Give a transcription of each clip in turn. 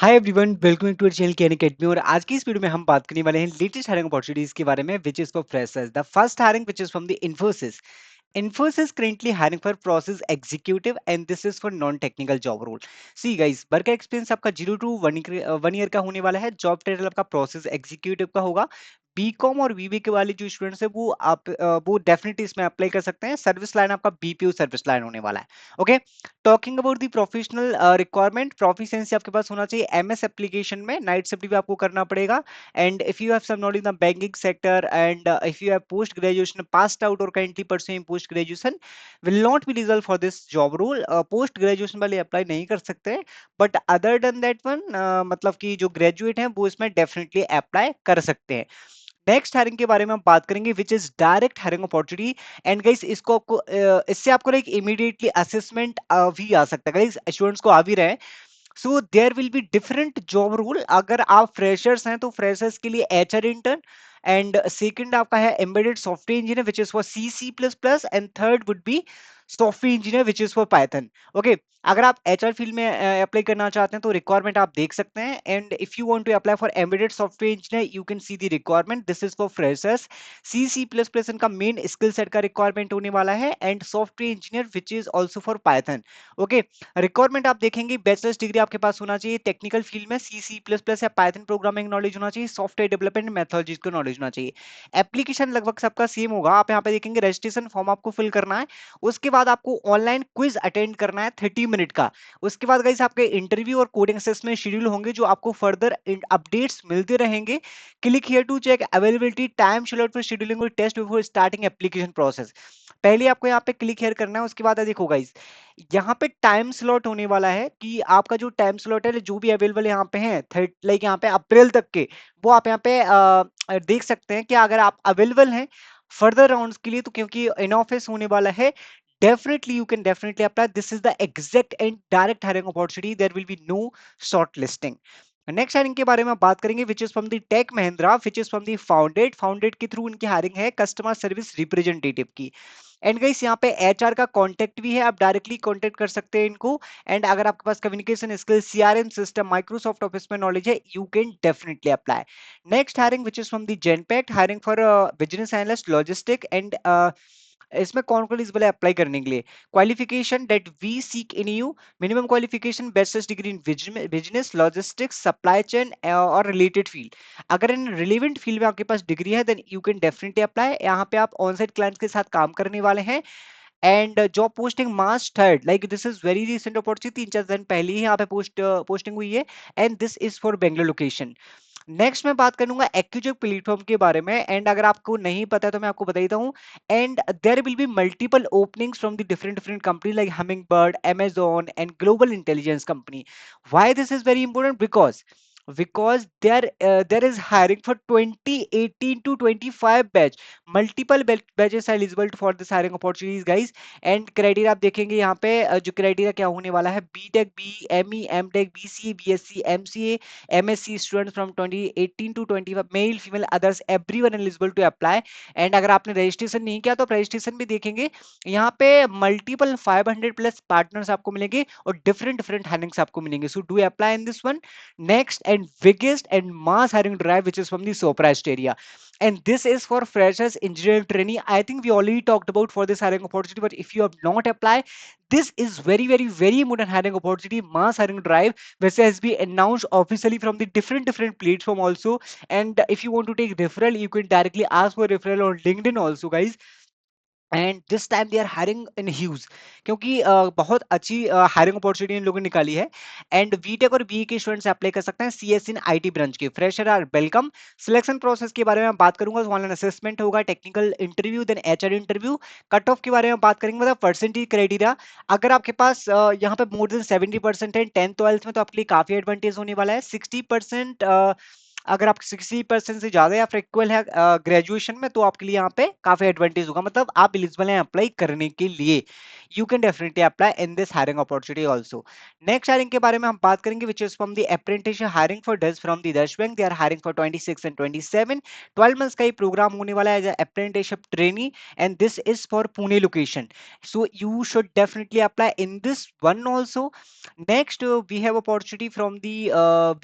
Hi everyone, welcome to channel Ken academy. और आज की इस वीडियो में हम बात करने वाले हैं लेटेस्ट हायरिंग अपॉर्चुनिटीज के बारे में, विच is for freshers. The first hiring which is from the Infosys. Infosys currently hiring for process executive and this is for non-technical job role. See guys, work का एक्सपीरियंस आपका 0 to 1 ईयर का होने वाला है। Job title आपका process executive का होगा। BCom और बीबी के वाले जो स्टूडेंट्स है वो डेफिनेटली इसमें अप्लाई कर सकते हैं। सर्विस लाइन आपका बीपीओ सर्विस लाइन होने वाला है। Okay, talking about the professional requirement, proficiency आपके पास होना चाहिए एमएस एप्लीकेशन में। नाइट शिफ्ट भी आपको करना पड़ेगा। And if you have some knowledge in the banking sector and if you have post graduation passed out और currently pursuing post graduation will not be eligible for this job role. Post graduation वाले apply नहीं कर सकते हैं, but other than that one मतलब कि जो graduate हैं वो इसमें डेफिनेटली अप्लाई कर सकते हैं। नेक्स्ट हायरिंग के बारे में हम बात करेंगे which is direct hiring opportunity. And guys इसको आपको इससे आपको एक इमीडिएटली असेसमेंट भी आ सकता है। गाइस स्टूडेंट्स को आ भी रहे हैं। So there will be different job role. अगर आप फ्रेशर्स हैं तो फ्रेशर्स के लिए एचआर इंटर्न, एंड सेकंड आपका है embedded software engineer which is for C C plus plus, and third would be software engineer which is for Python. Okay, अगर आप एचआर फील्ड में अप्लाई करना चाहते हैं तो रिक्वायरमेंट आप देख सकते हैं। And if you want to apply for embedded software engineer you can see the requirement. This is for freshers. C C plus plus इनका मेन स्किल सेट का रिक्वायरमेंट होने वाला है, and software engineer which is also for Python. Okay, requirement आप देखेंगे bachelors degree आपके पास होना चाहिए टेक्निकल फील्ड में, सी सी प्लस प्लस या पाइथन प्रोग्रामिंग नॉलेज होना चाहिए, सॉफ्टवेयर डेवलपमेंट मेथोलॉजीज का नॉलेज होना चाहिए। एप्लीकेशन लगभग सबका सेम होगा। आप यहाँ पे देखेंगे रजिस्ट्रेशन फॉर्म आपको फिल करना है, उसके बाद आपको ऑनलाइन क्विज अटेंड करना है 30 मिनट का। उसके बाद गाइस आपके इंटरव्यू और कोडिंग असेसमेंट शेड्यूल होंगे जो आपको फर्दर अपडेट्स मिलते रहेंगे। Click here to check availability time slot for scheduling और test before starting application process. पहले आपको यहाँ पे क्लिक हियर करना है, उसके बाद देखो गाइस यहाँ पे टाइम स्लॉट होने वाला है कि आपका जो टाइम स्लॉट है जो भी अवेलेबल यहाँ पे है थर्ड लाइक यहाँ पे अप्रैल तक के, वो आप यहाँ पे देख सकते हैं कि अगर आप अवेलेबल हैं फर्दर राउंड्स के लिए तो, क्योंकि इन ऑफिस होने वाला है। Definitely you can definitely apply. This is the exact and direct hiring opportunity. There will be no shortlisting. Next hiring के बारे में बात करेंगे which is from the Tech Mahindra, which is from the founded के through उनकी hiring है customer service representative की। And guys यहाँ पे एचआर का कांटेक्ट भी है, आप डायरेक्टली कांटेक्ट कर सकते हैं इनको। एंड अगर आपके पास communication skill CRM system Microsoft office में नॉलेज है you can definitely apply. Next hiring which is from the Genpact, hiring for business analyst logistic. And इसमें कौन कौन इस वाले अप्लाई करने के लिए qualification that we seek in you, minimum qualification bachelor's degree in business logistics supply chain और related field. अगर इन रिलेवेंट फील्ड में आपके पास डिग्री है then you can definitely apply. यहाँ पे आप ऑन साइट क्लाइंट्स के साथ काम करने वाले हैं। And job posting March 3rd, like this is very recent opportunity, 3-4 दिन पहले ही यहाँ पे पोस्टिंग हुई है। And this is for Bangalore location. Next मैं बात करूंगा एक्यूजेक प्लेटफॉर्म के बारे में। एंड अगर आपको नहीं पता है तो मैं आपको बता देता हूँ। And there will be multiple openings from the different different company like humming bird, Amazon and global intelligence company. Why this is very important? because there is hiring for 2018 to 25 batch, multiple batches are eligible for this hiring opportunities guys। And criteria आप देखेंगे यहाँ पे जो criteria क्या होने वाला है, B Tech B M E M tech B C BSc MCA MSc students from 2018 to 25, male female others everyone eligible to apply. And अगर आपने रजिस्ट्रेशन नहीं किया तो आप रजिस्ट्रेशन भी देखेंगे यहाँ पे मल्टीपल 500 प्लस पार्टनर्स आपको मिलेंगे और डिफरेंट डिफरेंट हायरिंग्स आपको मिलेंगे। So do apply in this one. Next and biggest and mass hiring drive which is from the Soprast area, and this is for freshers engineering trainee. I think we already talked about for this hiring opportunity, but if you have not applied, this is very important hiring opportunity, mass hiring drive which has been announced officially from the different platform also. And if you want to take referral you can directly ask for referral on LinkedIn also guys। And this time they are hiring in huge, क्योंकि बहुत अच्छी hiring opportunity in लोगों ने निकाली है। And B Tech और BE के students apply कर सकते हैं सीएस इन आईटी ब्रांच के। Fresher are welcome. Selection process के बारे में बात करूंगा तो ऑनलाइन असेसमेंट होगा, technical interview, then HR interview. Cut off के बारे में बात करेंगे, मतलब परसेंटेज क्राइटेरिया। अगर आपके पास यहाँ पे मोर देन 70% है 10th 12th में तो आपके लिए काफी एडवांटेज होने वाला है। 60% अगर आप 60% से ज्यादा या फिर इक्वल है ग्रेजुएशन में, तो आपके लिए यहाँ पे काफी एडवांटेज होगा, मतलब आप एलिजिबल हैं अप्लाई करने के लिए। You can definitely apply in this hiring opportunity also. Next hiring के बारे में हम बात करेंगे, which is from the apprenticeship hiring for डस from the Deutsche bank. They are hiring for 26 and 27, 12 months का ये प्रोग्राम होने वाला है as apprenticeship trainee, and this is for Pune location. So you should definitely apply in this one also. Next, we have opportunity from the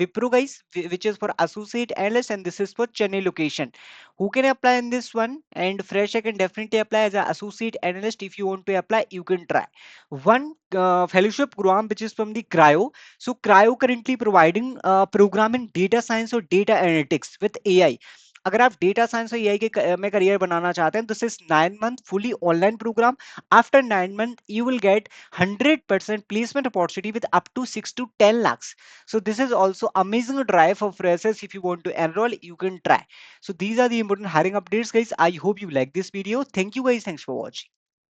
Wipro guys, which is for associate analyst, and this is for Chennai location. Who can apply in this one? And fresh, I can definitely apply as an associate analyst. If you want to apply, you can try. One fellowship program which is from the Cryo. So Cryo currently providing program in data science or data analytics with AI. अगर आप data science और AI के में career बनाना चाहते हैं, this is 9 month fully online programme. After 9 month you will get 100% placement opportunity with up to 6 to 10 lakhs. So this is also amazing drive for freshers. If you want to enroll, you can try. So these are the important hiring updates, guys. I hope you like this video. Thank you, guys. Thanks for watching.